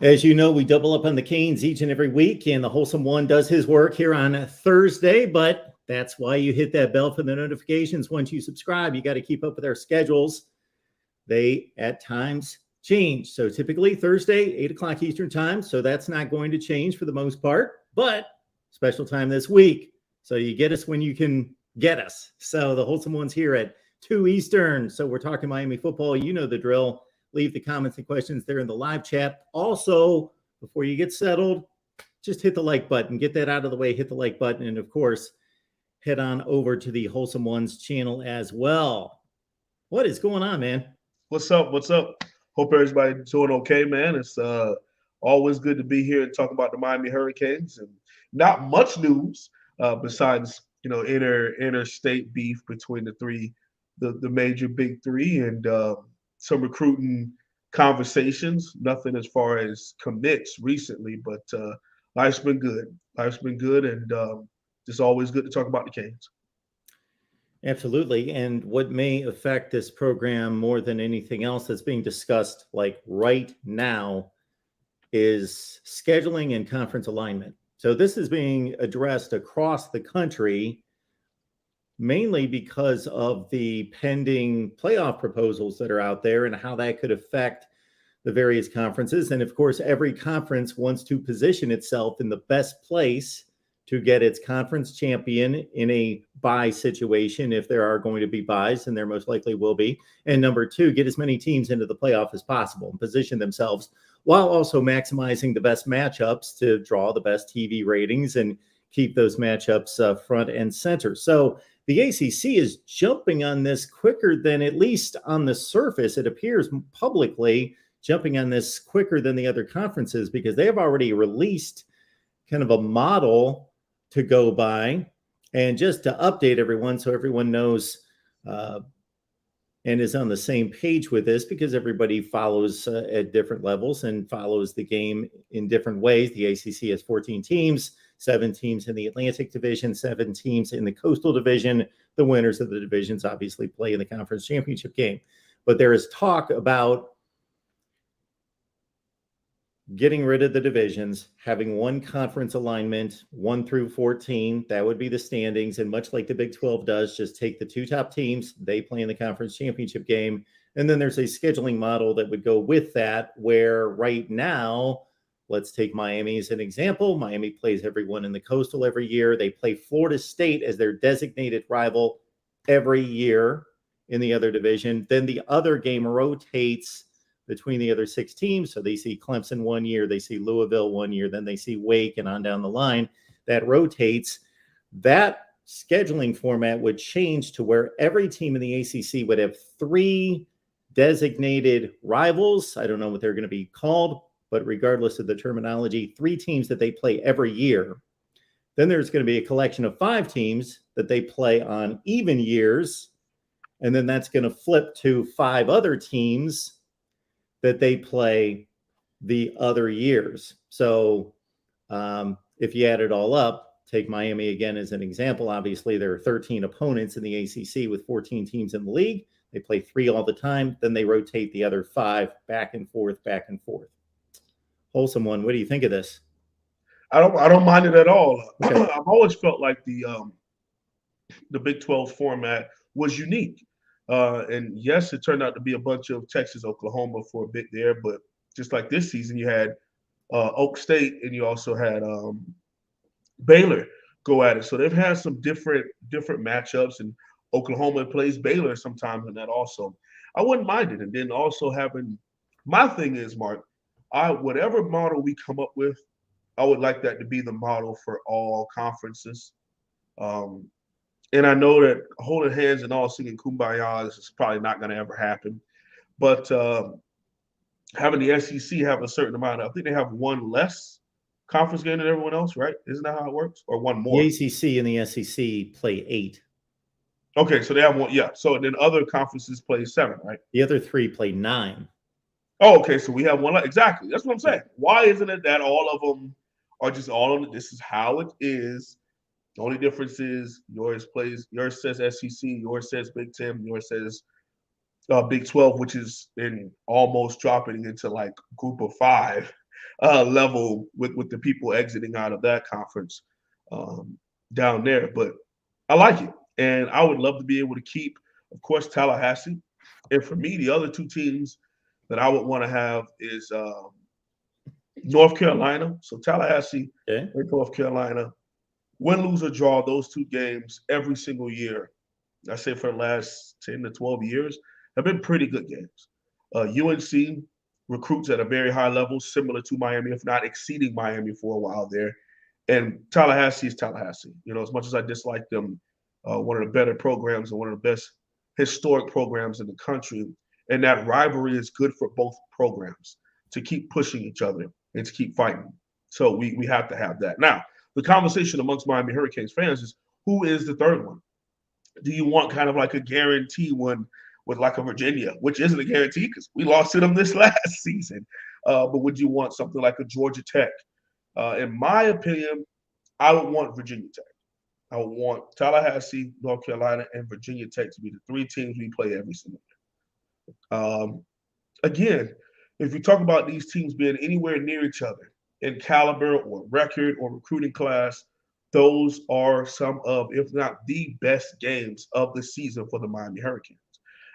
As you know, we double up on the Canes each and every week, and the Wholesome One does his work here on a Thursday, but that's why you hit that bell for the notifications. Once you subscribe, you got to keep up with our schedules. They, at times, change. So typically Thursday, 8 o'clock Eastern time. So that's not going to change for the most part, but special time this week. So you get us when you can get us. So the Wholesome One's here at 2 Eastern. So we're talking Miami football. You know the drill. Leave the comments and questions there in the live chat. Also, before you get settled, just hit the like button. Get that out of the way. Hit the like button. And of course, head on over to the Wholesome Ones channel as well. What is going on, man? What's up? What's up? Hope everybody's doing okay, man. It's always good to be here and talk about the Miami Hurricanes, and not much news besides interstate beef between the major big three, and some recruiting conversations. Nothing as far as commits recently, but life's been good. Life's been good, and it's always good to talk about the Canes. Absolutely. And what may affect this program more than anything else that's being discussed like right now is scheduling and conference alignment. So this is being addressed across the country, mainly because of the pending playoff proposals that are out there and how that could affect the various conferences. And of course, every conference wants to position itself in the best place to get its conference champion in a bye situation, if there are going to be buys, and there most likely will be. And number two, get as many teams into the playoff as possible and position themselves while also maximizing the best matchups to draw the best TV ratings and keep those matchups front and center. So the ACC is jumping on this quicker than, at least on the surface, it appears publicly, jumping on this quicker than the other conferences, because they have already released kind of a model to go by. And just to update everyone, so everyone knows and is on the same page with this, because everybody follows at different levels and follows the game in different ways. The ACC has 14 teams, 7 teams in the Atlantic Division, 7 teams in the Coastal Division. The winners of the divisions obviously play in the conference championship game. But there is talk about getting rid of the divisions, having one conference alignment, 1 through 14. That would be the standings. And much like the Big 12 does, just take the 2 top teams, they play in the conference championship game. And then there's a scheduling model that would go with that, where right now, let's take Miami as an example. Miami plays everyone in the Coastal every year. They play Florida State as their designated rival every year in the other division. Then the other game rotates between the other 6 teams. So they see Clemson one year, they see Louisville one year, then they see Wake, and on down the line. That rotates. That scheduling format would change to where every team in the ACC would have 3 designated rivals. I don't know what they're going to be called, but regardless of the terminology, 3 teams that they play every year. Then there's going to be a collection of 5 teams that they play on even years. And then that's going to flip to 5 other teams that they play the other years. So if you add it all up, take Miami again as an example. Obviously, there are 13 opponents in the ACC with 14 teams in the league. They play 3 all the time. Then they rotate the other 5 back and forth, back and forth. Wholesome One, what do you think of this? I don't mind it at all. Okay. I've always felt like the Big 12 format was unique. And yes, it turned out to be a bunch of Texas, Oklahoma for a bit there, but just like this season, you had Oak State and you also had Baylor go at it. So they've had some different matchups, and Oklahoma plays Baylor sometimes in that also. I wouldn't mind it. And then also having, my thing is, Mark, whatever model we come up with, I would like that to be the model for all conferences. Um, and I know that holding hands and all singing kumbaya is probably not going to ever happen. But having the SEC have a certain amount, I think they have one less conference game than everyone else, right? Isn't that how it works? Or one The more? ACC and the SEC play 8. Okay, so they have one. Yeah. So then other conferences play 7, right? The other 3 play 9. Oh, okay. So we have one. Exactly. That's what I'm Yeah. saying. Why isn't it that all of them are just all of it? This is how it is. The only difference is yours says SEC, yours says Big Ten, yours says Big 12, which is in almost dropping into like group of 5. level with the people exiting out of that conference down there. But I like it. And I would love to be able to keep, of course, Tallahassee. And for me, the other two teams that I would want to have is North Carolina. So Tallahassee Okay. and North Carolina, win, lose, or draw, those two games every single year, I say for the last 10 to 12 years, have been pretty good games. UNC recruits at a very high level, similar to Miami, if not exceeding Miami for a while there. And Tallahassee is Tallahassee. You know, as much as I dislike them, one of the better programs and one of the best historic programs in the country. And that rivalry is good for both programs to keep pushing each other and to keep fighting. So we have to have that. Now, the conversation amongst Miami Hurricanes fans is who is the third one? Do you want kind of like a guarantee one with like a Virginia, which isn't a guarantee because we lost to them this last season? But would you want something like a Georgia Tech? In my opinion, I would want Virginia Tech. I would want Tallahassee, North Carolina, and Virginia Tech to be the three teams we play every single year. Again, if you talk about these teams being anywhere near each other in caliber or record or recruiting class, those are some of, if not the best games of the season for the Miami Hurricanes.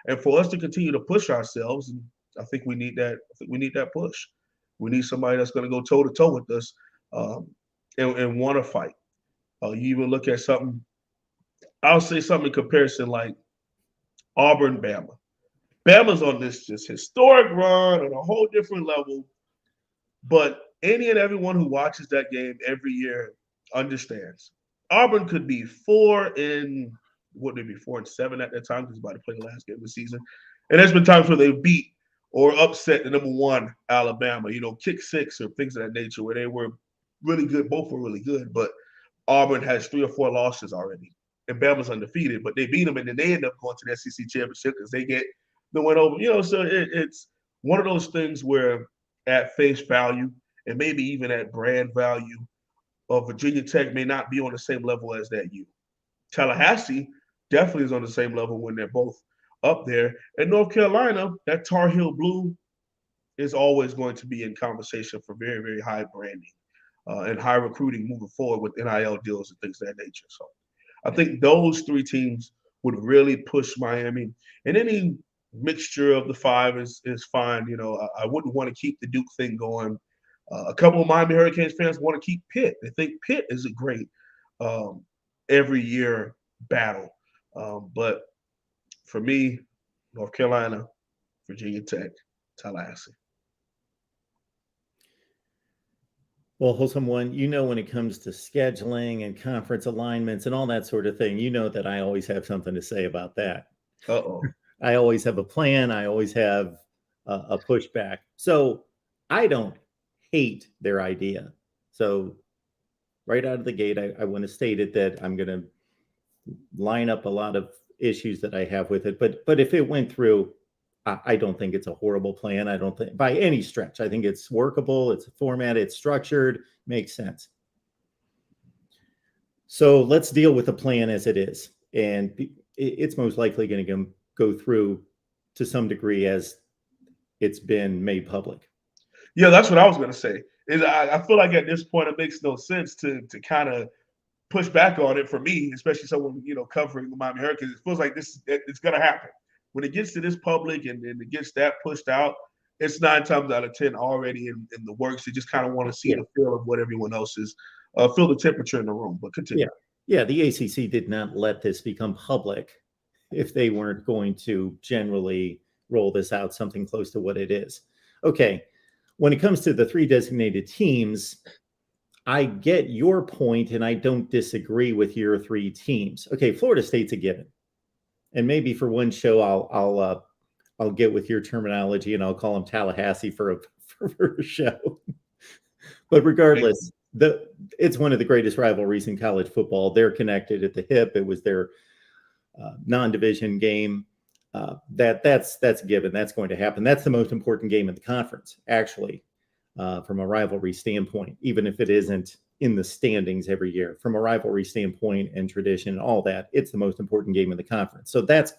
And for us to continue to push ourselves, and I think we need that. I think we need that push. We need somebody that's going to go toe to toe with us and want to fight. You even look at something. I'll say something in comparison like Auburn, Bama. Bama's on this just historic run on a whole different level. But any and everyone who watches that game every year understands. Auburn could be 4-7 at that time because about to play the last game of the season. And there's been times where they've beat or upset the number one Alabama, you know, kick six or things of that nature where they were really good. Both were really good, but Auburn has 3 or 4 losses already. And Bama's undefeated, but they beat them and then they end up going to the SEC championship because they get the win over. You know, so it's one of those things where at face value and maybe even at brand value, Virginia Tech may not be on the same level as that U. Tallahassee definitely is on the same level when they're both up there. And North Carolina, that Tar Heel Blue is always going to be in conversation for very, very high branding and high recruiting moving forward with NIL deals and things of that nature. So I think those three teams would really push Miami. And any mixture of the five is fine. You know, I wouldn't want to keep the Duke thing going. A couple of Miami Hurricanes fans want to keep Pitt. They think Pitt is a great every year battle. But for me, North Carolina, Virginia Tech, Tallahassee. Well, Wholesome One, you know, when it comes to scheduling and conference alignments and all that sort of thing, you know that I always have something to say about that. Uh-oh. I always have a plan. I always have a pushback. So I don't hate their idea. So right out of the gate, I want to state it that I'm going to line up a lot of issues that I have with it. But if it went through, I don't think it's a horrible plan. I don't think by any stretch. I think it's workable. It's formatted. It's structured. Makes sense. So let's deal with the plan as it is. And it's most likely going to go through to some degree as it's been made public. Yeah, that's what I was going to say. I feel like at this point it makes no sense to kind of push back on it for me, especially someone, you know, covering the Miami Hurricanes. It feels like it's going to happen. When it gets to this public and it gets that pushed out, it's 9 times out of 10 already in the works. You just kind of want to see the feel of what everyone else is, feel the temperature in the room. But continue. Yeah, the ACC did not let this become public if they weren't going to generally roll this out something close to what it is. Okay, when it comes to the 3 designated teams, I get your point and I don't disagree with your 3 teams. Okay, Florida State's a given. And maybe for one show, I'll get with your terminology and I'll call them Tallahassee for a show. But regardless, it's one of the greatest rivalries in college football. They're connected at the hip. It was their non-division game. That's a given. That's going to happen. That's the most important game in the conference, actually, from a rivalry standpoint, even if it isn't in the standings every year. From a rivalry standpoint and tradition and all that, it's the most important game in the conference. So that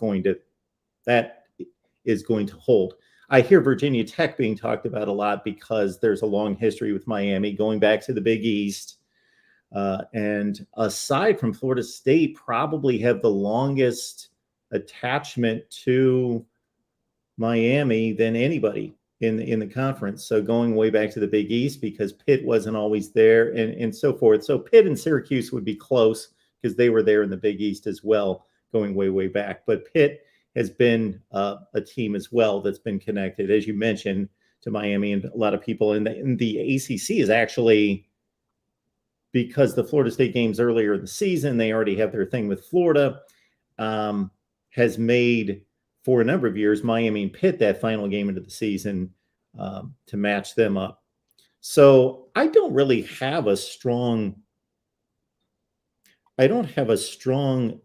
is going to hold. I hear Virginia Tech being talked about a lot because there's a long history with Miami going back to the Big East. And aside from Florida State, probably have the longest attachment to Miami than anybody in the conference. So going way back to the Big East because Pitt wasn't always there and so forth. So Pitt and Syracuse would be close because they were there in the Big East as well, going way back. But Pitt has been a team as well that's been connected, as you mentioned, to Miami and a lot of people. And the ACC is actually, because the Florida State games earlier in the season, they already have their thing with Florida, has made for a number of years Miami and Pitt that final game into the season to match them up. So I don't really have a strong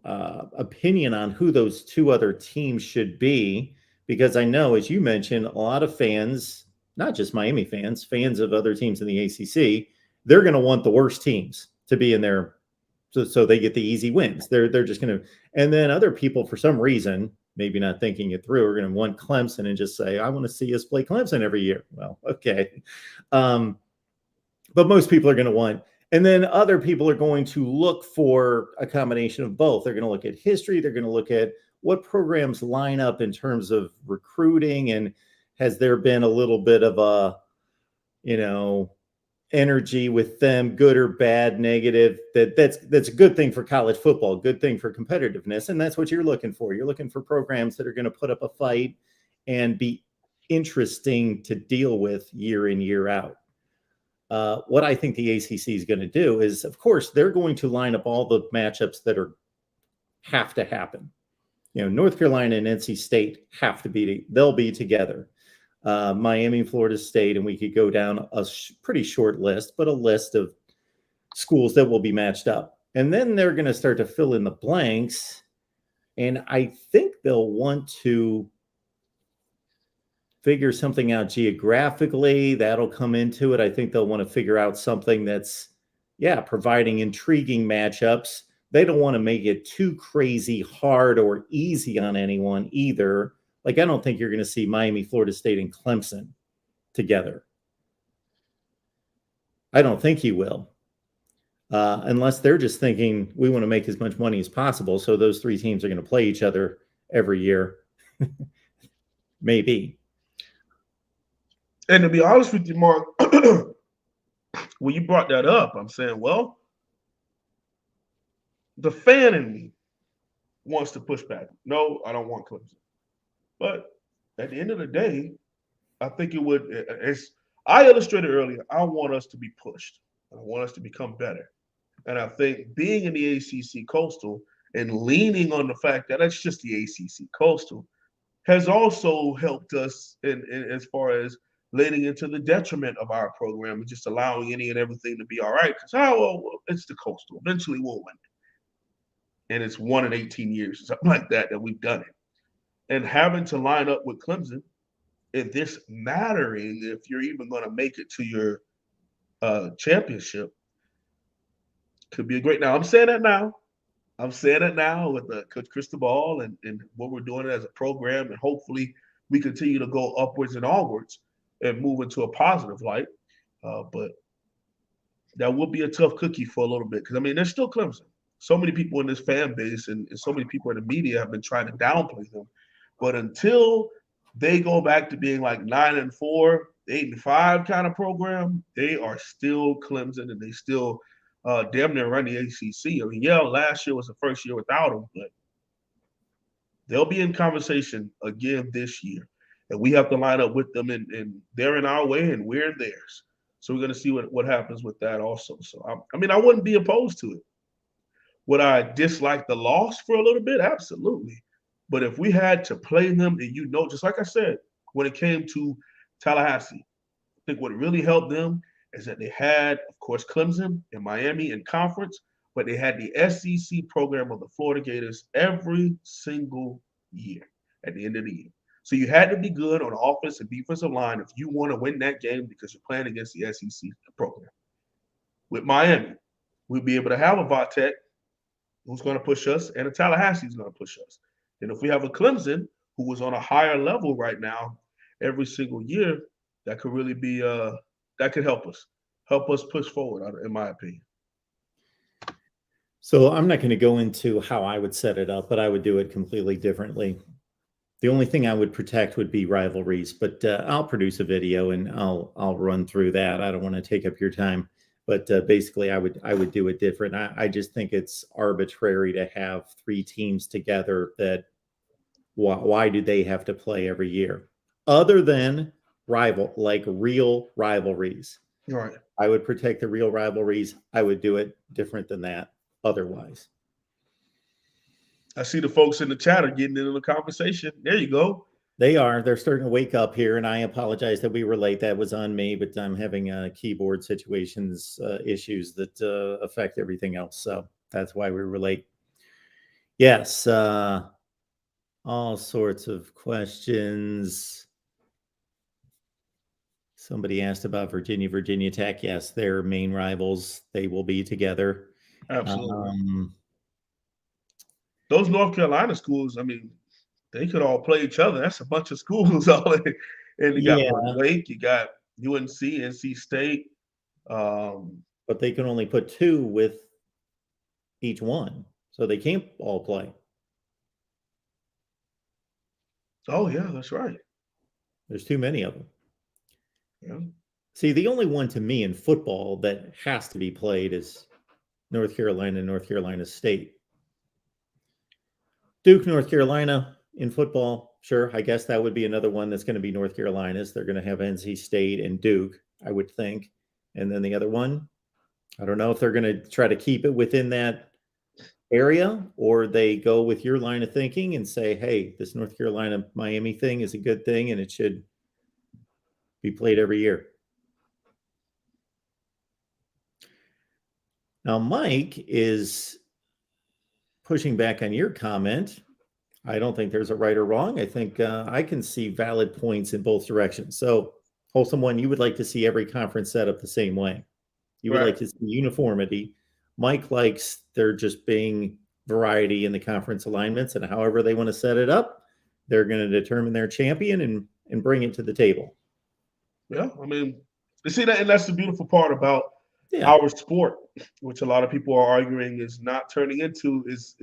opinion on who those two other teams should be, because I know, as you mentioned, a lot of fans, not just Miami fans, fans of other teams in the ACC, they're going to want the worst teams to be in there so they get the easy wins. They're just going to, and then other people, for some reason, maybe not thinking it through, are going to want Clemson and just say, I want to see us play Clemson every year. Well, okay. But most people are going to want, and then other people are going to look for a combination of both. They're going to look at history. They're going to look at what programs line up in terms of recruiting, and has there been a little bit of a, energy with them, good or bad, negative, that's a good thing for college football, good thing for competitiveness. And that's what you're looking for. You're looking for programs that are going to put up a fight and be interesting to deal with year in, year out. What I think the ACC is going to do is, of course, they're going to line up all the matchups that have to happen. North Carolina and NC State have to be, they'll be together. Miami, Florida State, and we could go down a pretty short list, but a list of schools that will be matched up. And then they're going to start to fill in the blanks. And I think they'll want to figure something out geographically. That'll come into it. I think they'll want to figure out something that's, providing intriguing matchups. They don't want to make it too crazy hard or easy on anyone either. Like, I don't think you're going to see Miami, Florida State, and Clemson together. I don't think you will. Unless they're just thinking, we want to make as much money as possible, so those three teams are going to play each other every year. Maybe. And to be honest with you, Mark, when you brought that up, I'm saying, well, the fan in me wants to push back. No, I don't want Clemson. But at the end of the day, I think it would, as I illustrated earlier, I want us to be pushed. I want us to become better. And I think being in the ACC Coastal and leaning on the fact that it's just the ACC Coastal has also helped us in as far as leaning into the detriment of our program and just allowing any and everything to be all right. Because, it's the Coastal. Eventually we'll win. And it's 1 in 18 years, something like that we've done it. And having to line up with Clemson, and this mattering if you're even going to make it to your championship, could be a great. Now, I'm saying it now with Coach Cristobal and what we're doing as a program, and hopefully we continue to go upwards and onwards and move into a positive light. But that will be a tough cookie for a little bit because, there's still Clemson. So many people in this fan base and so many people in the media have been trying to downplay them. But until they go back to being like 9-4, 8-5 kind of program, they are still Clemson, and they still damn near run the ACC. Last year was the first year without them, but they'll be in conversation again this year. And we have to line up with them, and they're in our way and we're in theirs. So we're going to see what happens with that also. So, I wouldn't be opposed to it. Would I dislike the loss for a little bit? Absolutely. But if we had to play them, and just like I said, when it came to Tallahassee, I think what really helped them is that they had, of course, Clemson and Miami in conference, but they had the SEC program of the Florida Gators every single year at the end of the year. So you had to be good on the offensive and defensive line if you want to win that game because you're playing against the SEC program. With Miami, we'd be able to have a Vatek who's going to push us, and a Tallahassee who's going to push us. And if we have a Clemson who is on a higher level right now, every single year, that could really be that could help us push forward, in my opinion. So I'm not going to go into how I would set it up, but I would do it completely differently. The only thing I would protect would be rivalries, but I'll produce a video and I'll run through that. I don't want to take up your time, but basically I would do it different. I just think it's arbitrary to have three teams together. That why do they have to play every year, other than real rivalries? Right. I would protect the real rivalries. I would do it different than that otherwise. I see the folks in the chat are getting into the conversation. There you go. They're starting to wake up here, and I apologize that we were late. That was on me, but I'm having keyboard situations, issues that affect everything else. So that's why we were late. Yes, all sorts of questions. Somebody asked about Virginia Tech. Yes, they're main rivals. They will be together. Absolutely. Those North Carolina schools, I mean, they could all play each other. That's a bunch of schools all in. And you got Wake, you got UNC, NC State. But they can only put two with each one, so they can't all play. Oh yeah, that's right. There's too many of them. Yeah. See, the only one to me in football that has to be played is North Carolina and North Carolina State. Duke, North Carolina in football, sure. I guess that would be another one that's going to be North Carolina's. They're going to have NC State and Duke, I would think. And then the other one, I don't know if they're going to try to keep it within that area, or they go with your line of thinking and say, hey, this North Carolina Miami thing is a good thing and it should be played every year. Now, Mike is pushing back on your comment. I don't think there's a right or wrong. I think I can see valid points in both directions. So, Wholesome One, you would like to see every conference set up the same way. You would like to see uniformity. Mike likes there just being variety in the conference alignments, and however they want to set it up, they're going to determine their champion and bring it to the table. Yeah, I mean, you see that, and that's the beautiful part about our sport, which a lot of people are arguing is not turning into is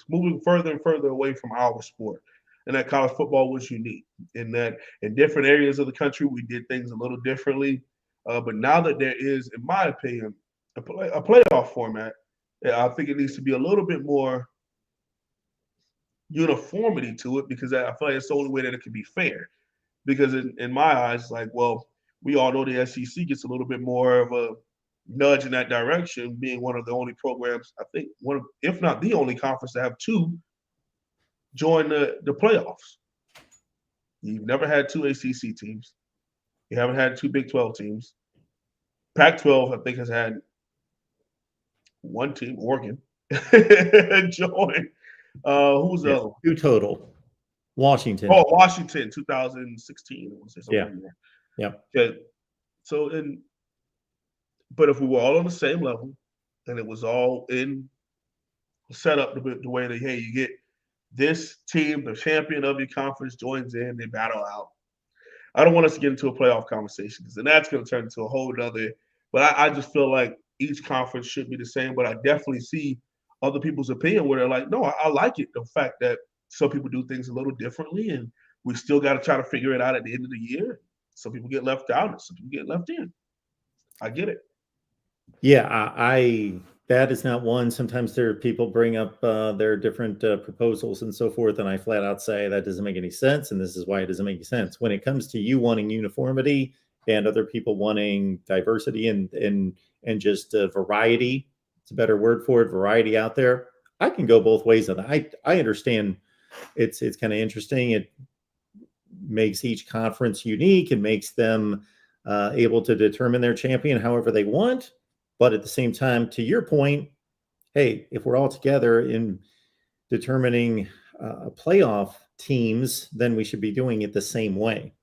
moving further and further away from our sport. And that college football was unique in that in different areas of the country we did things a little differently. But now that there is, in my opinion, a playoff format, I think it needs to be a little bit more uniformity to it, because I feel like it's the only way that it can be fair. Because in my eyes, like, well, we all know the SEC gets a little bit more of a nudge in that direction, being one of the only programs, I think, one of, if not the only conference to have two join the playoffs. You've never had two ACC teams. You haven't had two Big 12 teams. Pac-12, I think, has had one team, Oregon, join. Who's the other? Two total. Washington. Oh, Washington, 2016. I want to say something there. Yeah. Okay. So, but if we were all on the same level and it was all in set up the way that, hey, you get this team, the champion of your conference joins in, they battle out. I don't want us to get into a playoff conversation, because then that's going to turn into a whole other. But I just feel like each conference should be the same. But I definitely see other people's opinion where they're like, no, I like it. The fact that some people do things a little differently, and we still got to try to figure it out at the end of the year. Some people get left out, and some people get left in. I get it. Yeah, I that is not one. Sometimes there are people bring up their different proposals and so forth, and I flat out say that doesn't make any sense, and this is why it doesn't make sense. When it comes to you wanting uniformity and other people wanting diversity and just variety, it's a better word for it, variety out there. I can go both ways on that. I understand it's kind of interesting. It makes each conference unique and makes them able to determine their champion however they want. But at the same time, to your point, hey, if we're all together in determining playoff teams, then we should be doing it the same way.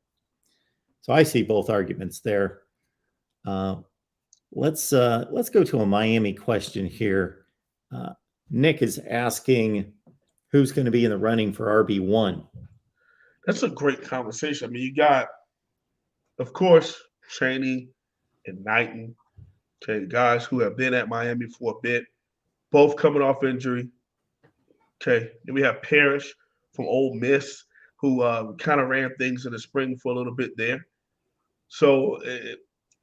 So I see both arguments there. Let's go to a Miami question here. Nick is asking who's going to be in the running for RB1. That's a great conversation. I mean, you got of course, Chaney and Knighton, okay, guys who have been at Miami for a bit, both coming off injury. Okay, then we have Parrish from Ole Miss, who kind of ran things in the spring for a little bit there. So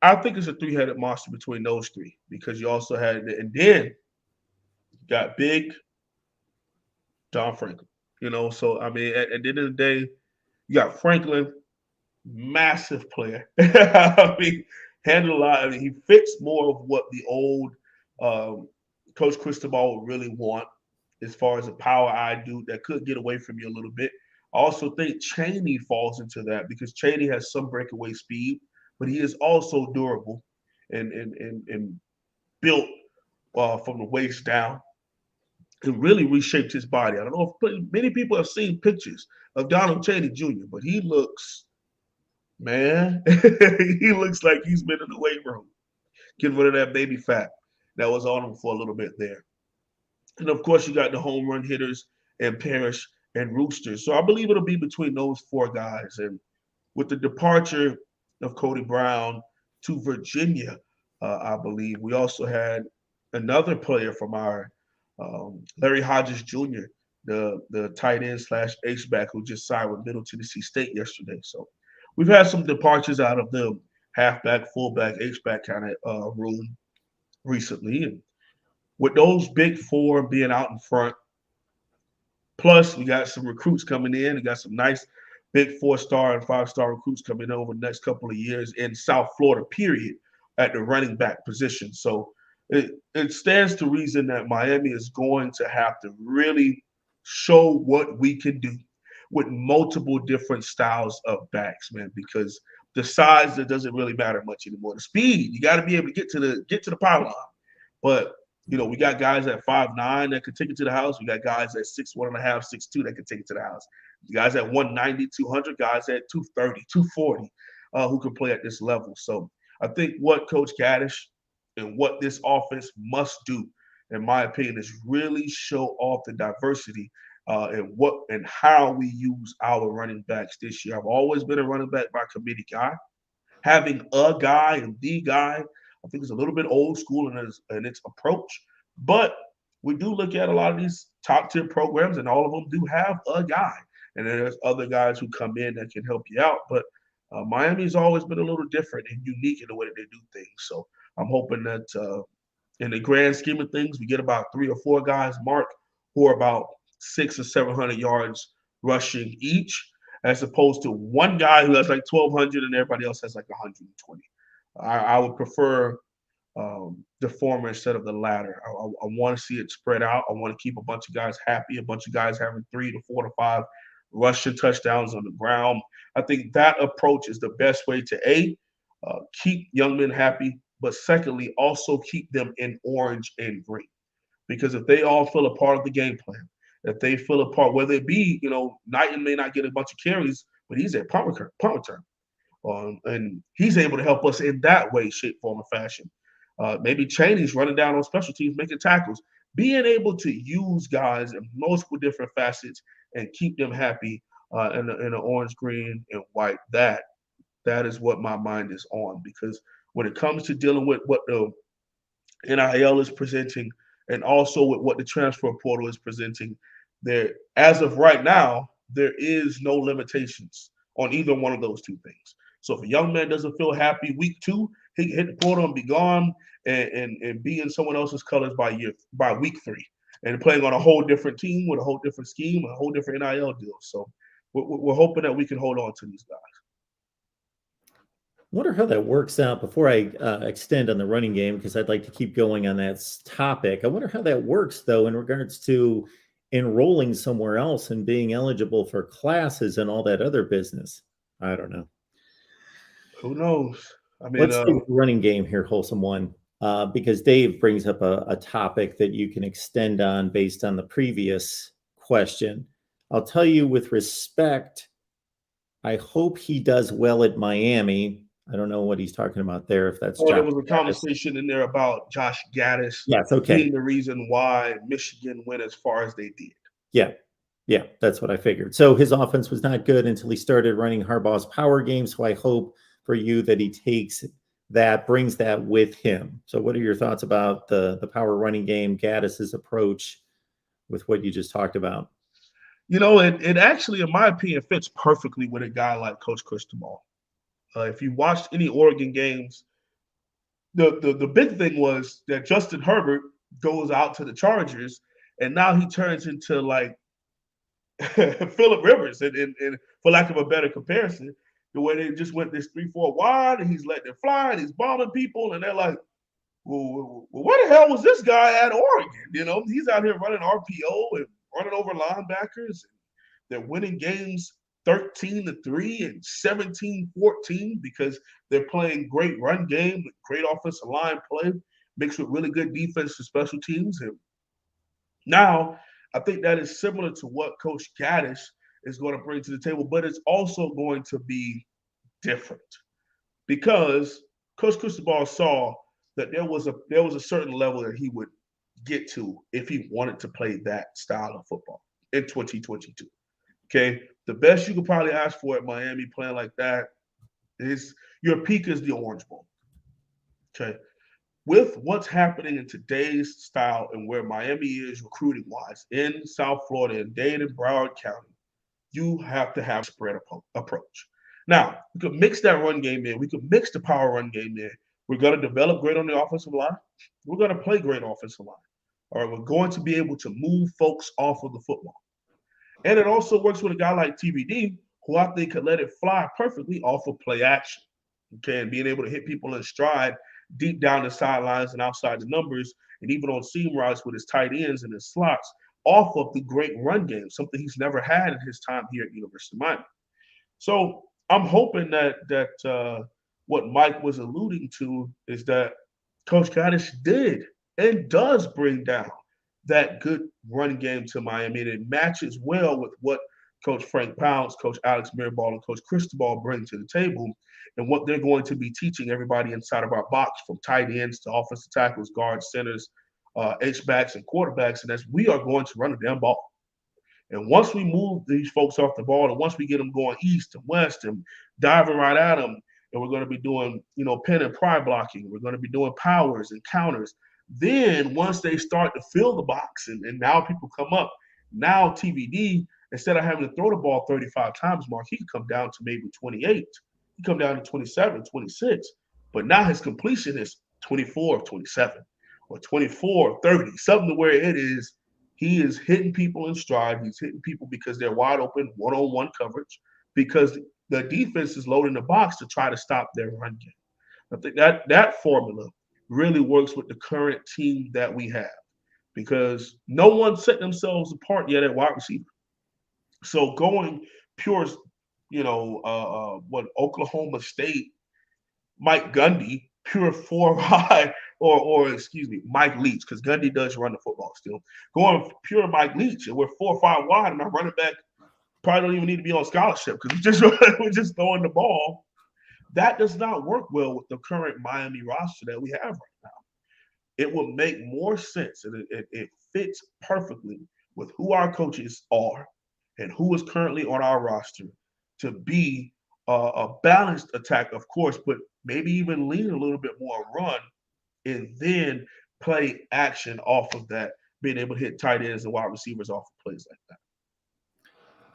I think it's a three-headed monster between those three because you also had, and then you got big Don Franklin. So I mean, at the end of the day, you got Franklin, massive player. I mean, handled a lot. I mean, he fits more of what the old um, Coach Cristobal would really want as far as a power eye dude that could get away from you a little bit. I also think Chaney falls into that because Chaney has some breakaway speed, but he is also durable and built from the waist down. It really reshaped his body. I don't know if many people have seen pictures of Donald Chaney Jr., but he looks, man, he looks like he's been in the weight room, getting rid of that baby fat that was on him for a little bit there. And of course, you got the home run hitters and Parrish and Rooster. So I believe it'll be between those four guys. And with the departure of Cody Brown to Virginia, I believe we also had another player from our Larry Hodges Jr., the tight end slash H back who just signed with Middle Tennessee State yesterday. So we've had some departures out of the halfback, fullback, H back kind of room recently, and with those big four being out in front, plus we got some recruits coming in. We got some nice big 4-star and 5-star recruits coming in over the next couple of years in South Florida, period, at the running back position. So it stands to reason that Miami is going to have to really show what we can do with multiple different styles of backs, man, because the size, it doesn't really matter much anymore. The speed, you got to be able to get to the power line. But we got guys at 5'9" that could take it to the house. We got guys at 6'1.5", 6'2" that could take it to the house. Guys at 190, 200, guys at 230, 240 who can play at this level. So I think what Coach Gaddish and what this offense must do, in my opinion, is really show off the diversity and how we use our running backs this year. I've always been a running back by committee guy. Having a guy and the guy, I think it's a little bit old school in its approach. But we do look at a lot of these top tier programs, and all of them do have a guy. And then there's other guys who come in that can help you out. But Miami's always been a little different and unique in the way that they do things. So I'm hoping that in the grand scheme of things, we get about 3 or 4 guys, Mark, who are about 600 or 700 yards rushing each, as opposed to one guy who has like 1,200 and everybody else has like 120. I would prefer the former instead of the latter. I want to see it spread out. I want to keep a bunch of guys happy, a bunch of guys having 3 to 4 to 5 rushing touchdowns on the ground. I think that approach is the best way to keep young men happy, but secondly, also keep them in orange and green. Because if they all feel a part of the game plan, if they feel a part, whether it be, Knighton may not get a bunch of carries, but he's at punt return. And he's able to help us in that way, shape, form, or fashion. Maybe Chaney's running down on special teams, making tackles. Being able to use guys in multiple different facets and keep them happy in the orange, green, and white, that is what my mind is on. Because when it comes to dealing with what the NIL is presenting and also with what the transfer portal is presenting, there, as of right now, there is no limitations on either one of those two things. So if a young man doesn't feel happy week 2, he can hit the portal and be gone and be in someone else's colors by week 3 and playing on a whole different team with a whole different scheme, a whole different NIL deal. So we're hoping that we can hold on to these guys. I wonder how that works out before I extend on the running game, because I'd like to keep going on that topic. I wonder how that works, though, in regards to enrolling somewhere else and being eligible for classes and all that other business. I don't know. Who knows? I mean, Let's do the running game here, Wholesome One, because Dave brings up a topic that you can extend on based on the previous question. I'll tell you with respect, I hope he does well at Miami. I don't know what he's talking about there, if that's there was a conversation in there about Josh Gaddis being the reason why Michigan went as far as they did. Yeah, that's what I figured. So his offense was not good until he started running Harbaugh's power game. So I hope for you that he takes that, brings that with him. So what are your thoughts about the power running game, Gaddis's approach with what you just talked about? It actually, in my opinion, fits perfectly with a guy like Coach Cristobal. If you watched any Oregon games, the big thing was that Justin Herbert goes out to the Chargers, and now he turns into like Phillip Rivers, and for lack of a better comparison, the way they just went this 3-4 wide, and he's letting it fly, and he's bombing people, and they're like, well, where the hell was this guy at Oregon? He's out here running RPO and running over linebackers. They're winning games 13-3 and 17-14 because they're playing great run game, great offensive line play, mixed with really good defense and special teams. And now I think that is similar to what Coach Gaddis is going to bring to the table, but it's also going to be different because Coach Cristobal saw that there was a certain level that he would get to if he wanted to play that style of football in 2022. Okay, the best you could probably ask for at Miami playing like that is your peak is the Orange Bowl. Okay, with what's happening in today's style and where Miami is recruiting wise in South Florida and Dade and Broward County, you have to have a spread approach. Now, we could mix that run game in. We could mix the power run game in. We're going to develop great on the offensive line. We're going to play great offensive line. All right, we're going to be able to move folks off of the football. And it also works with a guy like TBD, who I think could let it fly perfectly off of play action. Okay, and being able to hit people in stride deep down the sidelines and outside the numbers, and even on seam routes with his tight ends and his slots, off of the great run game, something he's never had in his time here at University of Miami. So I'm hoping that what Mike was alluding to is that Coach Gaddis did and does bring down that good run game to Miami, and it matches well with what Coach Frank Pounds, Coach Alex Mirabal, and Coach Cristobal bring to the table, and what they're going to be teaching everybody inside of our box, from tight ends to offensive tackles, guards, centers, H-backs, and quarterbacks, and as we are going to run the damn ball. And once we move these folks off the ball, and once we get them going east and west and diving right at them, and we're going to be doing, pin and pry blocking, we're going to be doing powers and counters. Then once they start to fill the box and now people come up, now TVD, instead of having to throw the ball 35 times, Mark, he can come down to maybe 28. He come down to 27, 26. But now his completion is 24 of 27 or 24 of 30, something to where it is he is hitting people in stride. He's hitting people because they're wide open, one-on-one coverage, because the defense is loading the box to try to stop their run game. I think that formula really works with the current team that we have, because no one set themselves apart yet at wide receiver. So going pure, what Oklahoma State, Mike Gundy, pure 4 high, or excuse me, Mike Leach, because Gundy does run the football still. Going pure Mike Leach, and we're 4 or 5 wide, and our running back probably don't even need to be on scholarship because we're just throwing the ball. That does not work well with the current Miami roster that we have right now. It would make more sense, and it fits perfectly with who our coaches are and who is currently on our roster to be a balanced attack, of course, but maybe even lean a little bit more run and then play action off of that, being able to hit tight ends and wide receivers off of plays like that.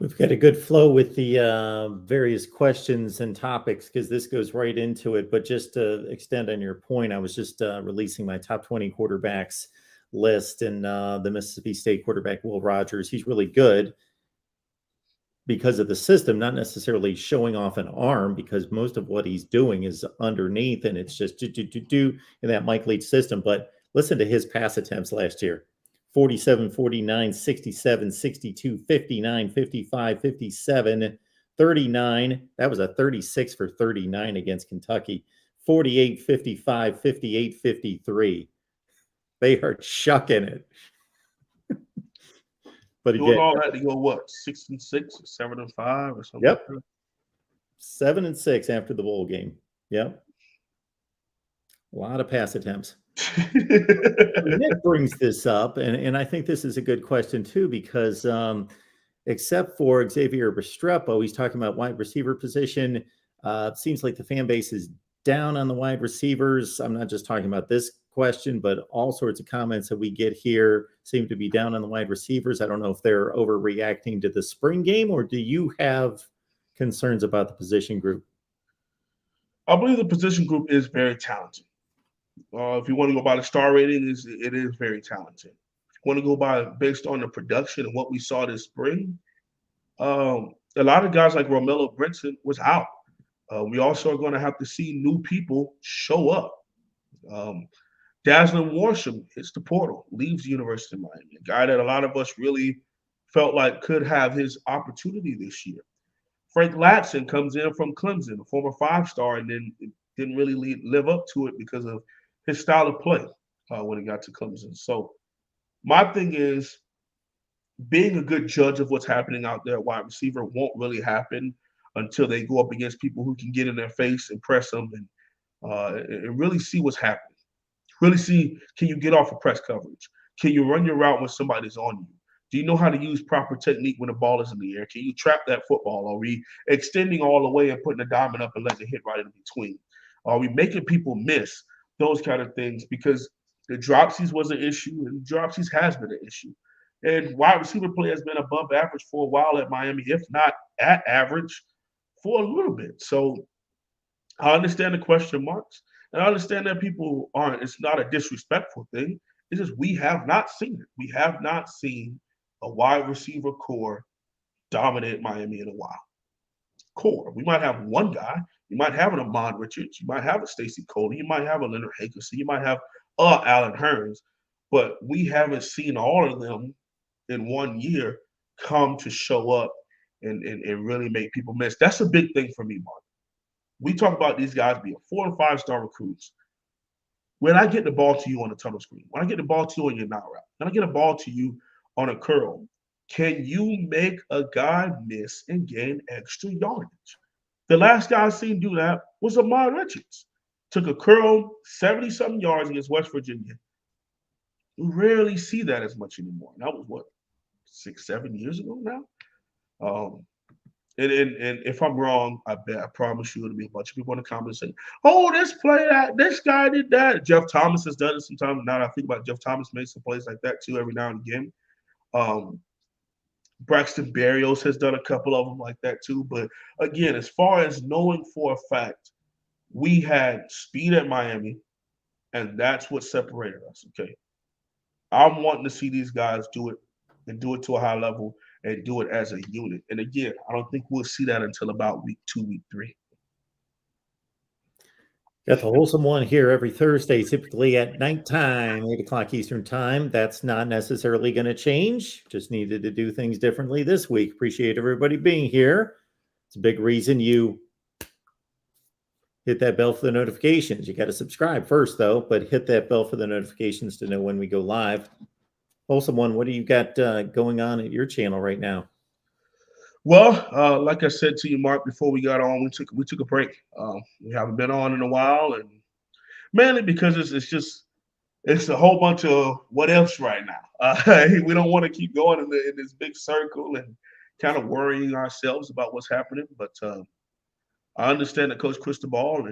We've got a good flow with the various questions and topics because this goes right into it. But just to extend on your point, I was just releasing my top 20 quarterbacks list, and the Mississippi State quarterback, Will Rogers, he's really good because of the system, not necessarily showing off an arm, because most of what he's doing is underneath, and it's just do in that Mike Leach system. But listen to his pass attempts last year. 47, 49, 67, 62, 59, 55, 57, 39. That was a 36 for 39 against Kentucky. 48, 55, 58, 53. They are chucking it. But again, doing all that to go what, 6-6 or 7-5 or something? Yep. Like 7-6 after the bowl game. Yep. A lot of pass attempts. Nick brings this up, and I think this is a good question too, because except for Xavier Restrepo, he's talking about wide receiver position. Seems like the fan base is down on the wide receivers. I'm not just talking about this question, but all sorts of comments that we get here seem to be down on the wide receivers. I don't know if they're overreacting to the spring game, or do you have concerns about the position group? I believe the position group is very talented. If you want to go by the star rating, it is very talented. If you want to go by based on the production and what we saw this spring, a lot of guys like Romello Brinson was out. We also are going to have to see new people show up. Um, Daslin Warsham hits the portal, leaves the University of Miami, a guy that a lot of us really felt like could have his opportunity this year. Frank Latson comes in from Clemson, a former five-star, and then didn't really live up to it because of his style of play when he got to Clemson. So my thing is, being a good judge of what's happening out there at wide receiver won't really happen until they go up against people who can get in their face and press them and really see what's happening. Really see, can you get off of press coverage? Can you run your route when somebody's on you? Do you know how to use proper technique when the ball is in the air? Can you trap that football? Are we extending all the way and putting a diamond up and letting it hit right in between? Are we making people miss those kind of things? Because the dropsies was an issue, and dropsies has been an issue. And wide receiver play has been above average for a while at Miami, if not at average for a little bit. So I understand the question marks. And I understand that people aren't, it's not a disrespectful thing. It's just we have not seen it. We have not seen a wide receiver core dominate Miami in a while. Core. We might have one guy. You might have an Ahmad Richards. You might have a Stacey Coley. You might have a Leonard Hankerson. You might have Alan Hearns. But we haven't seen all of them in 1 year come to show up and really make people miss. That's a big thing for me, Mark. We talk about these guys being 4 and 5 star recruits. When I get the ball to you on a tunnel screen, when I get the ball to you on your now route, when I get a ball to you on a curl, can you make a guy miss and gain extra yardage? The last guy I seen do that was Ahmad Richards. Took a curl, 70-something yards against West Virginia. We rarely see that as much anymore. And that was what, 6, 7 years ago now? And if I'm wrong, I promise you it'll be a bunch of people in the comments saying, "Oh, this guy did that." Jeff Thomas has done it sometimes. Now that I think about it, Jeff Thomas makes some plays like that too every now and again. Braxton Berrios has done a couple of them like that too. But again, as far as knowing for a fact, we had speed at Miami, and that's what separated us. Okay, I'm wanting to see these guys do it and do it to a high level and do it as a unit. And again, I don't think we'll see that until about week 2, week 3. Got the Wholesome One here every Thursday, typically at nighttime, 8 o'clock Eastern time. That's not necessarily going to change. Just needed to do things differently this week. Appreciate everybody being here. It's a big reason you hit that bell for the notifications. You got to subscribe first, though, but hit that bell for the notifications to know when we go live. Wholesome One, what do you got going on at your channel right now? Well, like I said to you, Mark, before we got on, we took a break. We haven't been on in a while, and mainly because it's a whole bunch of what else right now. We don't want to keep going in this big circle and kind of worrying ourselves about what's happening. But I understand that Coach Cristobal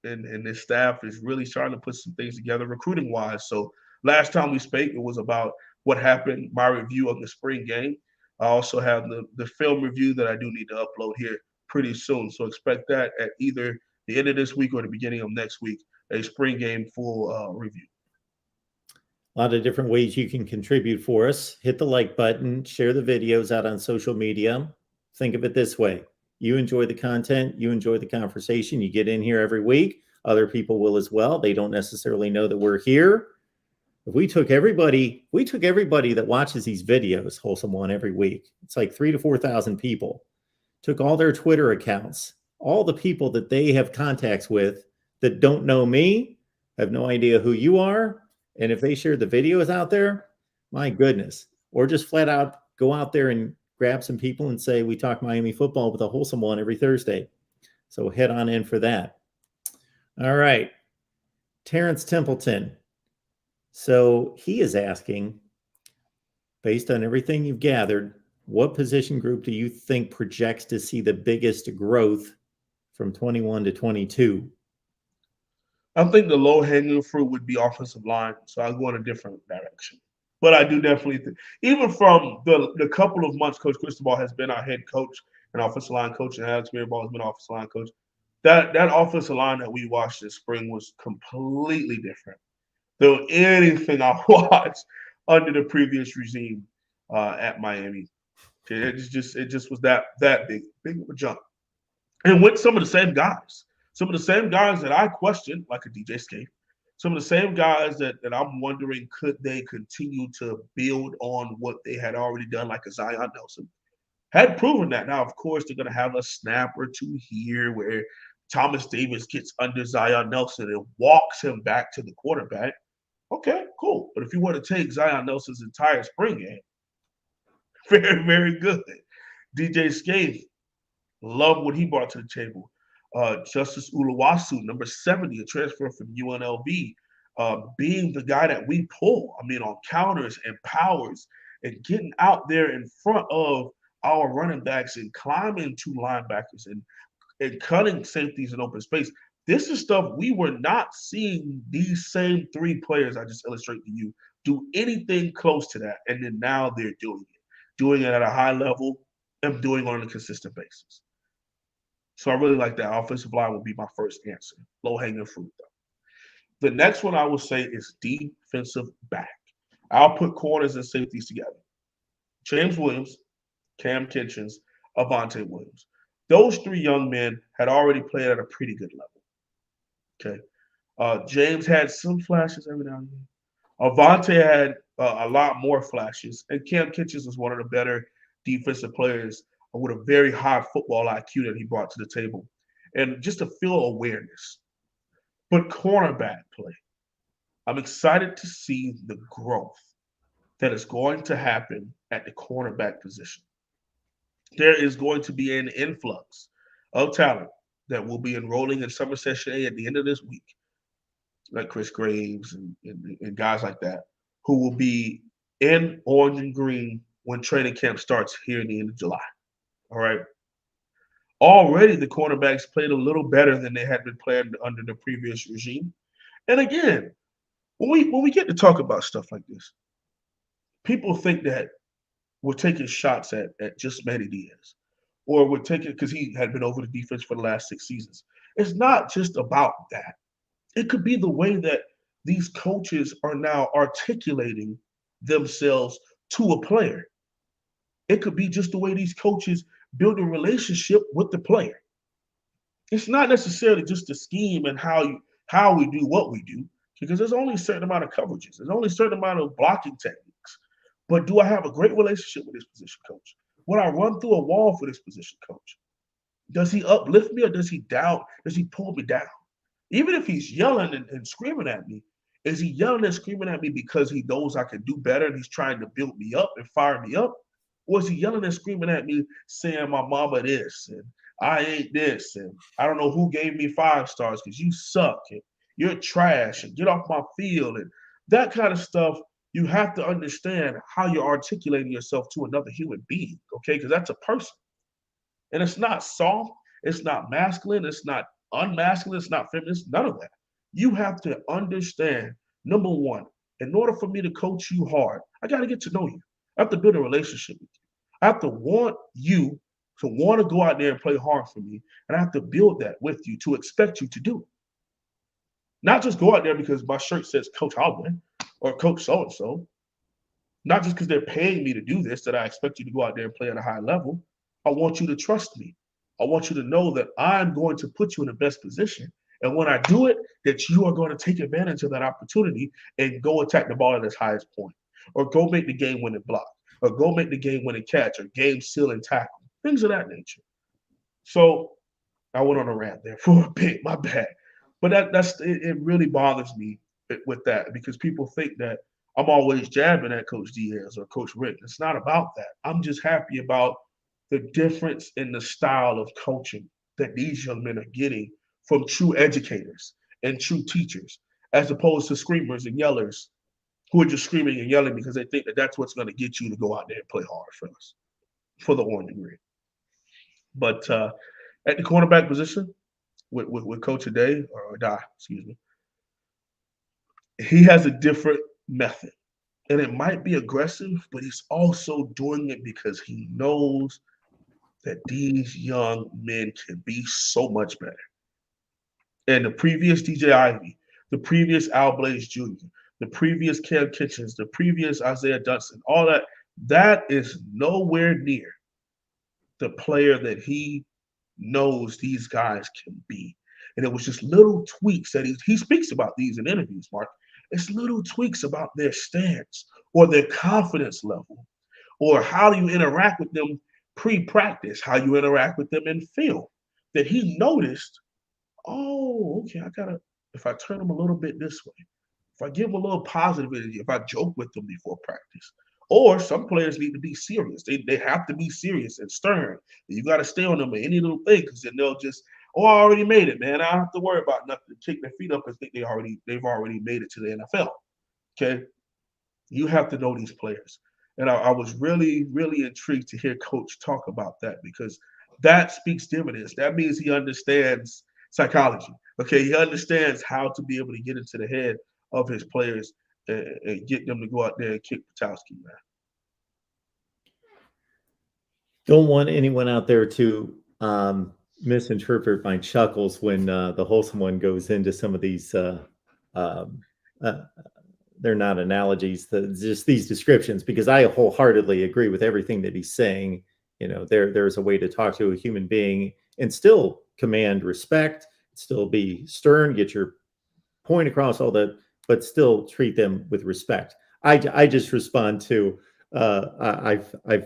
and his staff is really starting to put some things together recruiting wise. So last time we spoke, it was about what happened, my review of the spring game. I also have the film review that I do need to upload here pretty soon. So expect that at either the end of this week or the beginning of next week, a spring game full review. A lot of different ways you can contribute for us. Hit the like button, share the videos out on social media. Think of it this way. You enjoy the content, you enjoy the conversation, you get in here every week. Other people will as well. They don't necessarily know that we're here. If we took everybody that watches these videos, Wholesome One, every week, it's like 3,000 to 4,000 people, took all their Twitter accounts, all the people that they have contacts with that don't know me, have no idea who you are. And if they share the videos out there, my goodness, or just flat out go out there and grab some people and say, we talk Miami football with a Wholesome One every Thursday. So head on in for that. All right. Terrence Templeton. So he is asking, based on everything you've gathered, what position group do you think projects to see the biggest growth from 21 to 22? I think the low-hanging fruit would be offensive line, so I'll go in a different direction. But I do definitely think, even from the couple of months Coach Cristobal has been our head coach and offensive line coach, and Alex Mirabal has been offensive line coach, that offensive line that we watched this spring was completely different than anything I watched under the previous regime at Miami. It just was that big of a jump, and with some of the same guys. Some of the same guys that I questioned, like a DJ Scape, some of the same guys that I'm wondering could they continue to build on what they had already done, like a Zion Nelson, had proven that. Now, of course, they're going to have a snap or two here where Thomas Davis gets under Zion Nelson and walks him back to the quarterback. Okay, cool. But if you want to take Zion Nelson's entire spring game, very, very good. DJ Scape, love what he brought to the table. Justice Uluwasu, number 70, a transfer from UNLV, being the guy that we pull, on counters and powers and getting out there in front of our running backs and climbing to linebackers and cutting safeties in open space. This is stuff we were not seeing these same three players I just illustrated to you do anything close to that. And then now they're doing it at a high level and doing it on a consistent basis. So I really like that. Offensive line will be my first answer. Low-hanging fruit, though. The next one I will say is defensive back. I'll put corners and safeties together. James Williams, Cam Kitchens, Avante Williams. Those three young men had already played at a pretty good level. Okay. James had some flashes every now and then. Avante had a lot more flashes. And Cam Kitchens was one of the better defensive players with a very high football IQ that he brought to the table. And just a field awareness. But cornerback play, I'm excited to see the growth that is going to happen at the cornerback position. There is going to be an influx of talent that will be enrolling in Summer Session A at the end of this week, like Chris Graves and guys like that, who will be in orange and green when training camp starts here in the end of July. All right. Already the cornerbacks played a little better than they had been playing under the previous regime. And again, when we get to talk about stuff like this, people think that we're taking shots at just Manny Diaz, or we're taking because he had been over the defense for the last 6 seasons. It's not just about that. It could be the way that these coaches are now articulating themselves to a player. It could be just the way these coaches build a relationship with the player. It's not necessarily just the scheme and how we do what we do, because there's only a certain amount of coverages. There's only a certain amount of blocking techniques. But do I have a great relationship with this position coach? Would I run through a wall for this position coach? Does he uplift me or does he pull me down? Even if he's yelling and screaming at me, is he yelling and screaming at me because he knows I can do better and he's trying to build me up and fire me up? Or is he yelling and screaming at me saying my mama this and I ain't this and I don't know who gave me 5 stars because you suck and you're trash and get off my field and that kind of stuff? You have to understand how you're articulating yourself to another human being, okay? Because that's a person. And it's not soft, it's not masculine, it's not unmasculine, it's not feminist, none of that. You have to understand, number one, in order for me to coach you hard, I got to get to know you. I have to build a relationship with you. I have to want you to want to go out there and play hard for me. And I have to build that with you to expect you to do it. Not just go out there because my shirt says Coach Hogwin or Coach so-and-so. Not just because they're paying me to do this that I expect you to go out there and play at a high level. I want you to trust me. I want you to know that I'm going to put you in the best position. And when I do it, that you are going to take advantage of that opportunity and go attack the ball at its highest point. Or go make the game-winning block. Or go make the game-winning catch. Or game-sealing tackle. Things of that nature. So I went on a rant there for a bit. My bad. But it really bothers me with that because people think that I'm always jabbing at Coach Diaz or Coach Rick. It's not about that. I'm just happy about the difference in the style of coaching that these young men are getting from true educators and true teachers, as opposed to screamers and yellers who are just screaming and yelling because they think that that's what's going to get you to go out there and play hard for us, for the orange and green. But at the cornerback position, with Coach Day or Die, excuse me, he has a different method. And it might be aggressive, but he's also doing it because he knows that these young men can be so much better. And the previous DJ Ivy, the previous Al Blaze Jr., the previous Cam Kitchens, the previous Isaiah Dutson, all that, that is nowhere near the player that he knows these guys can be. And it was just little tweaks that he speaks about these in interviews, Mark. It's little tweaks about their stance or their confidence level or how you interact with them pre-practice, how you interact with them in film that he noticed, oh, okay, I gotta, if I turn them a little bit this way, if I give them a little positive energy, if I joke with them before practice, or some players need to be serious. They have to be serious and stern. You got to stay on them at any little thing because then they'll just, oh, I already made it, man. I don't have to worry about nothing. Kick their feet up and think they've already made it to the NFL. Okay, you have to know these players, and I was really really intrigued to hear Coach talk about that because that speaks dividends. That means he understands psychology. Okay, he understands how to be able to get into the head of his players and get them to go out there and kick Patowski, man. Don't want anyone out there to misinterpret my chuckles when the wholesome one goes into some of these. Um, uh, they're not analogies, just these descriptions, because I wholeheartedly agree with everything that he's saying. There's a way to talk to a human being and still command respect, still be stern, get your point across, all that, but still treat them with respect. I just respond to I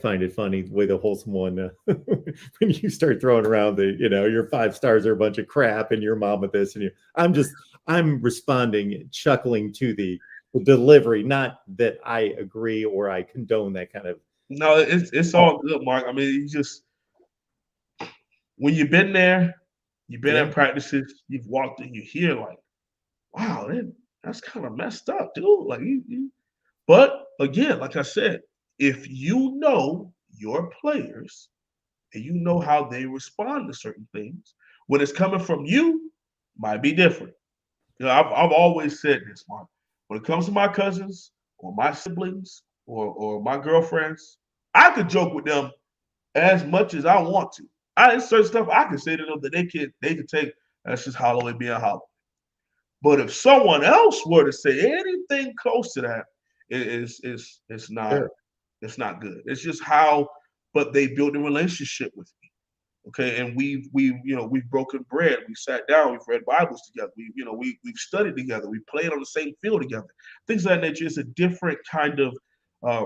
find it funny the way the wholesome one when you start throwing around your 5 stars are a bunch of crap and your mom with this and you I'm responding chuckling to the delivery, not that I agree or I condone that kind of. No, it's all good, Mark. I mean, you just when you've been there, you've been Yeah. at practices, you've walked and you hear like, wow, that's kind of messed up, dude. Like but again, like I said, if you know your players and you know how they respond to certain things, when it's coming from you, might be different. I've always said this, Mark. When it comes to my cousins or my siblings or my girlfriends, I could joke with them as much as I want to. Certain stuff I can say to them that they could take. That's just Holloway being Holloway. But if someone else were to say anything close to that, it's not Sure. it's not good. It's just how, but they built a relationship with me. Okay, and we've broken bread. We sat down. We've read Bibles together. We've studied together. We played on the same field together. Things of that nature. It's a different kind of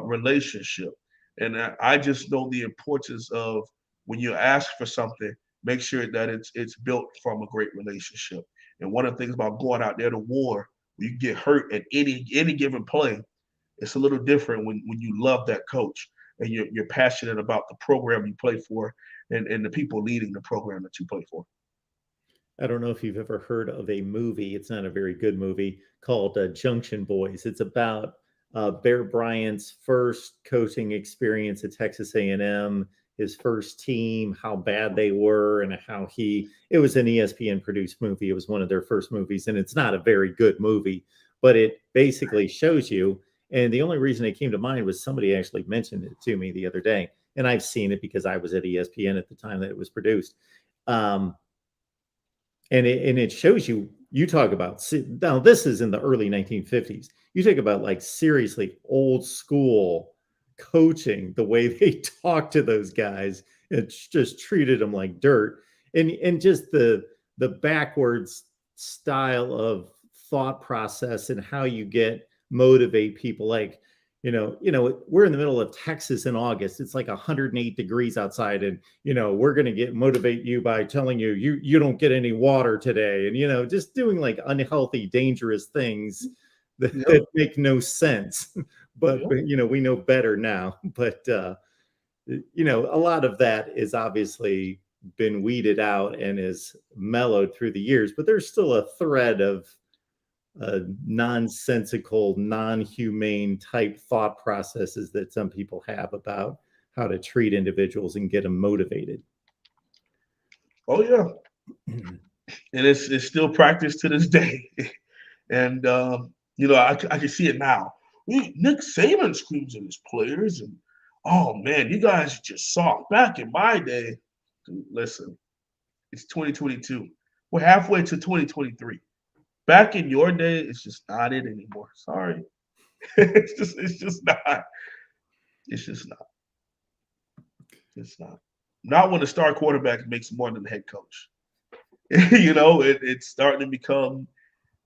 relationship, and I just know the importance of when you ask for something, make sure that it's built from a great relationship. And one of the things about going out there to war, you get hurt at any given play. It's a little different when you love that coach and you're passionate about the program you play for and the people leading the program that you play for. I don't know if you've ever heard of a movie. It's not a very good movie called Junction Boys. It's about Bear Bryant's first coaching experience at Texas A&M, his first team, how bad they were, and how it was an ESPN produced movie. It was one of their first movies, and it's not a very good movie, but it basically shows you. And the only reason it came to mind was somebody actually mentioned it to me the other day, and I've seen it because I was at ESPN at the time that it was produced. Um, and it shows you talk about now this is in the early 1950s. You talk about like seriously old school coaching, the way they talk to those guys. It's just treated them like dirt, and just the backwards style of thought process and how you motivate people. Like we're in the middle of Texas in August. It's like 108 degrees outside, and we're going to motivate you by telling you don't get any water today, and just doing like unhealthy, dangerous things that make no sense. But we know better now. But a lot of that is obviously been weeded out and is mellowed through the years. But there's still a thread of nonsensical, non-humane type thought processes that some people have about how to treat individuals and get them motivated. Oh yeah. and it's still practiced to this day. And I can see it now. Nick Saban screams at his players, and oh man, you guys just soft. Back in my day, dude, listen, it's 2022. We're halfway to 2023. Back in your day, it's just not it anymore. Sorry, it's just not. It's just not. It's not. Not when the star quarterback makes more than the head coach. It's starting to become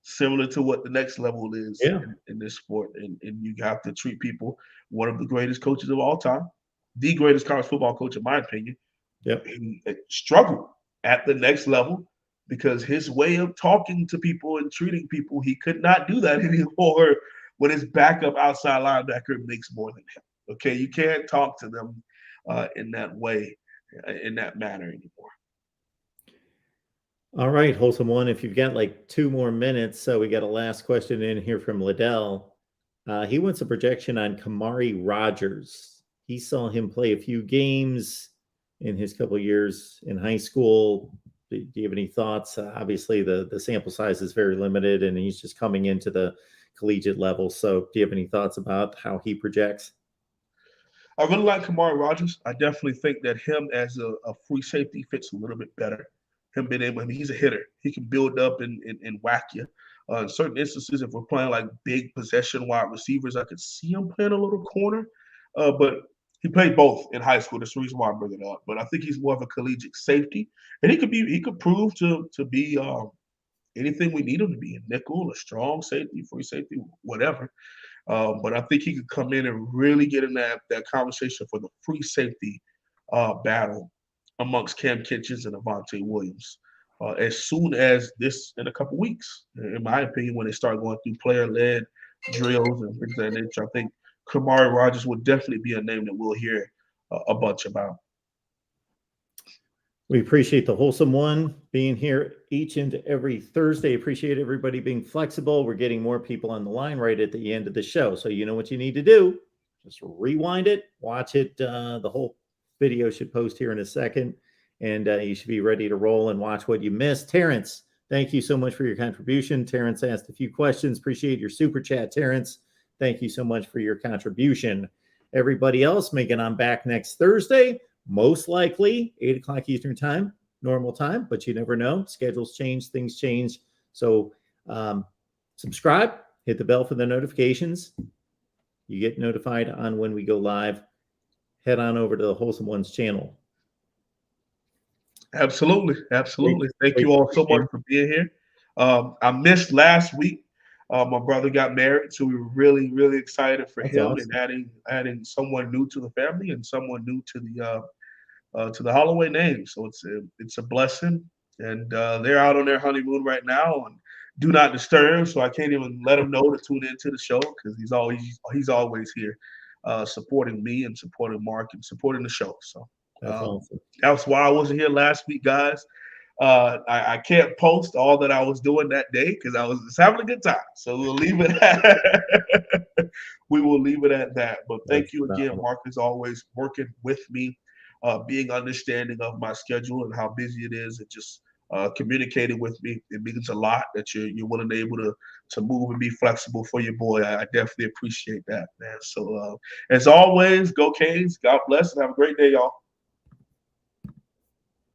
similar to what the next level is Yeah. in this sport. And you have to treat people, one of the greatest coaches of all time, the greatest college football coach, in my opinion, Yep. he struggled at the next level because his way of talking to people and treating people, he could not do that anymore when his backup outside linebacker makes more than him. Okay, you can't talk to them in that way, in that manner anymore. All right, Wholesome One, if you've got like 2 more minutes, so we got a last question in here from Liddell. He wants a projection on MarkRogers. He saw him play a few games in his couple of years in high school. Do you have any thoughts? Obviously, the sample size is very limited, and he's just coming into the collegiate level. So do you have any thoughts about how he projects? I really like MarkRogers. I definitely think that him as a free safety fits a little bit better. Him being able, he's a hitter. He can build up and whack you. In certain instances, if we're playing like big possession wide receivers, I could see him playing a little corner. But he played both in high school. That's the reason why I bring it up. But I think he's more of a collegiate safety, and he could prove to be anything we need him to be: a nickel, a strong safety, free safety, whatever. But I think he could come in and really get in that conversation for the free safety battle amongst Cam Kitchens and Avante Williams as soon as this in a couple weeks. In my opinion, when they start going through player-led drills and things of that nature, I think MarkRogers will definitely be a name that we'll hear a bunch about. We appreciate the Wholesome One being here each and every Thursday. Appreciate everybody being flexible. We're getting more people on the line right at the end of the show. So you know what you need to do. Just rewind it, watch it. The whole video should post here in a second. And you should be ready to roll and watch what you missed. Terrence, thank you so much for your contribution. Terrence asked a few questions. Appreciate your super chat, Terrence. Thank you so much for your contribution. Everybody else, making on back next Thursday. Most likely 8 o'clock Eastern time, normal time, but you never know. Schedules change, things change. So subscribe, hit the bell for the notifications. You get notified on when we go live. Head on over to the Wholesome Ones channel. Absolutely. Thank you all so much for being here. I missed last week. My brother got married, so we were really, really excited for him awesome. and adding someone new to the family and someone new to the Holloway name. So it's a blessing, and they're out on their honeymoon right now and do not disturb. So I can't even let them know to tune into the show because he's always here supporting me and supporting Mark and supporting the show. So Awesome. that's why I wasn't here last week, guys. I can't post all that I was doing that day because I was just having a good time. So we'll leave it at we will leave it at that. But thank you again, Mark, as always, working with me, being understanding of my schedule and how busy it is, and just communicating with me. It means a lot that you're willing to able to move and be flexible for your boy. I definitely appreciate that, man. So as always, go Canes. God bless and have a great day, y'all.